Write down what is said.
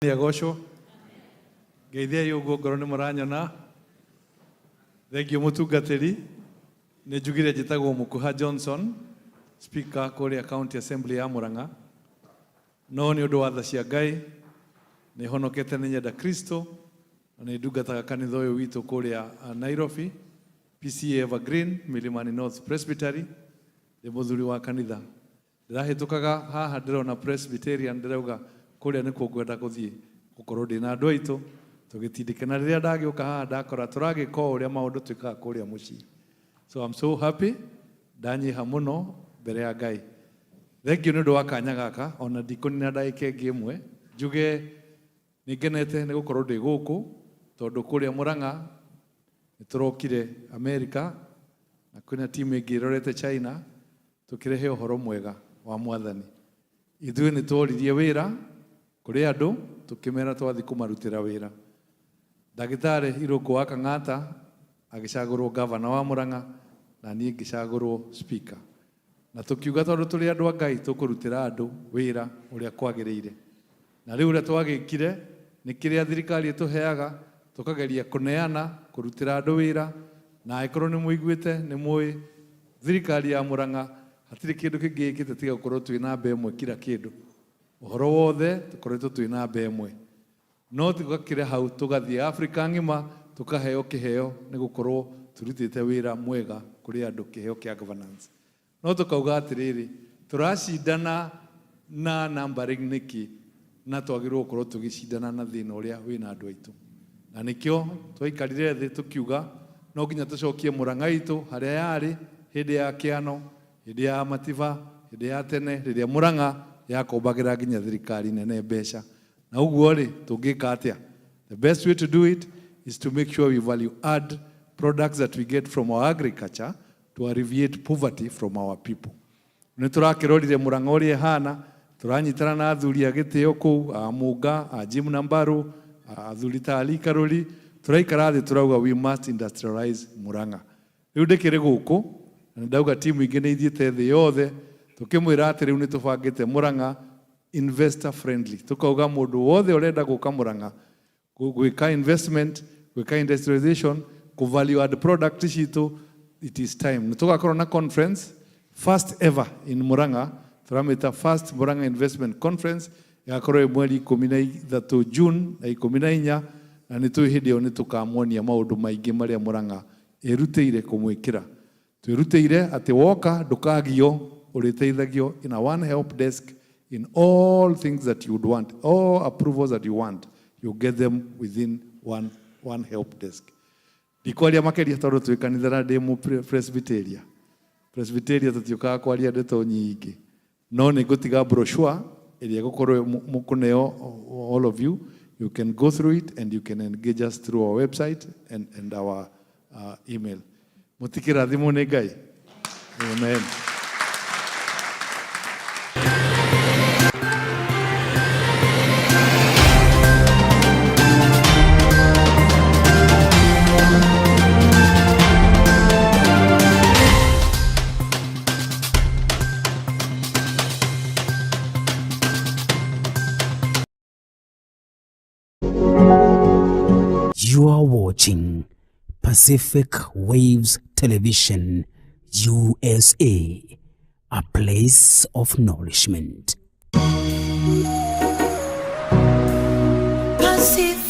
Agosho geithia yugo ngoro ni muranyona thengio mutungatiri ni njugire njitagwo Mukuha Johnson speaker kuria county assembly ya Murang'A no ni undu wa tha cia Ngai ni honokete ni nyenda Kristo na ni ndungataga kanitha uyu witu kuria Nairobi Pcea Evergreen Milimani North Presbytery ni muthuri wa kanitha ndirahitukaga haha ndirona Presbyterian ndirauga kuria ni kungwenda guthie gukorwo ndina andu aitu tugitindikana riria ndagiuka haha ndakora turagiko uria maundu twikaga kuria mucii. So I'm so happy ndanyiha muno mbere ya Ngai. Thengiu ni undu wa kanya gaka ona ndikunina ndagika ingi imwe njuge ningenete ni gukorwo ndi guku tondu kuria Murang'A niturokire America na kwina timu ingi irorete China tukirehe uhoro mwega wa Mwathani. Ithuĩ nĩ tworirie wĩra kũrĩ andũ tukimera twathi kumarutĩra wĩra. Ndagĩtarĩ Irũngũ wa Kang'ata agĩcagũrwo gavana wa Murang'A na niĩ ngĩcagũrwo speaker. Na tukiuga tondũ tũrĩ andũ a Ngai tũkũrutĩra andũ wĩra ũrĩa kwagĩrĩire. Na rĩu ũrĩa twagĩkire nĩ kĩrĩa thirikari ĩtũheaga tukageria kũneana kũrutĩra andũ wĩra na angĩkorwo nĩ mũiguĩte nĩ mũĩ thirikari ya Murang'A hatirĩ kĩndũ kĩngĩ ĩkĩte tiga gũkorwo twĩ namba ĩmwe kila kĩndũ. Ũhoro wothe tũkoretwo twĩ namba ĩmwe. No tũgakĩre hau tũgathiĩ Africa ng'ima tũkaheo kĩheo nĩ gũkorwo tũrutĩte wĩra mwega kũrĩ andũ kĩheo kĩa governance. No tũkauga atĩrĩrĩ tũracindana na numbering nĩkĩ na twagĩrĩirwo gũkorwo tũgĩcindana na thĩna ũrĩa wĩna andũ aitũ. Na nĩkĩo twaikarire thĩ tũkiuga no nginya tũcokie Murang'A itũ harĩa yarĩ hĩndĩ ya kĩano, hĩndĩ ya matiba, hĩndĩ ya tene, rĩrĩa Murang'A yakombagira nginya thirikari nene mbeca. Na uguo ri tungika atia? The best way to do it is to make sure we value add products that we get from our agriculture to alleviate poverty from our people. Nĩ turakĩrorire Murang'A ũrĩa hana, turanyitana na athuri a gĩtĩo kũu, a Mũnga, a Jim Nambaru, athuri ta Ali Karuri, turaikara thĩ turauga we must industrialize Murang'A. Rĩu ndĩkĩrĩ gũkũ, na ndauga timu ingĩ nĩ ithiĩte thĩ yothe, tukimwira ati riu ni tubangite Murang'A investor friendly. Tukauga mundu wothe urenda guka Murang'A gwika investment, gwika industrialization, ku value add product citu, it is time. Nitugakorwo na conference first ever in Murang'A, turamita first Murang'A investment conference yakorwo mweri 13 June na 14 na nituhĩndĩ ni tukamuonia maundu maingi maria Murang'A irutĩire kumwikira. Twirutĩire ati woka ndukagio uriteithagio in a one help desk in all things that you would want, all approvals that you want, you get them within one help desk. Dikwaria makeria tondu twi kanitha na demo Presbyteria tutiukaga kwaria ndeto nyingi no ni gutiga brochure iria gukorwo mukuneo all of you. You can go through it and you can engage us through our website and our email. Mutikira thimu ni Ngai. Amen. You are watching Pacific Waves Television, USA, a place of nourishment. Pacific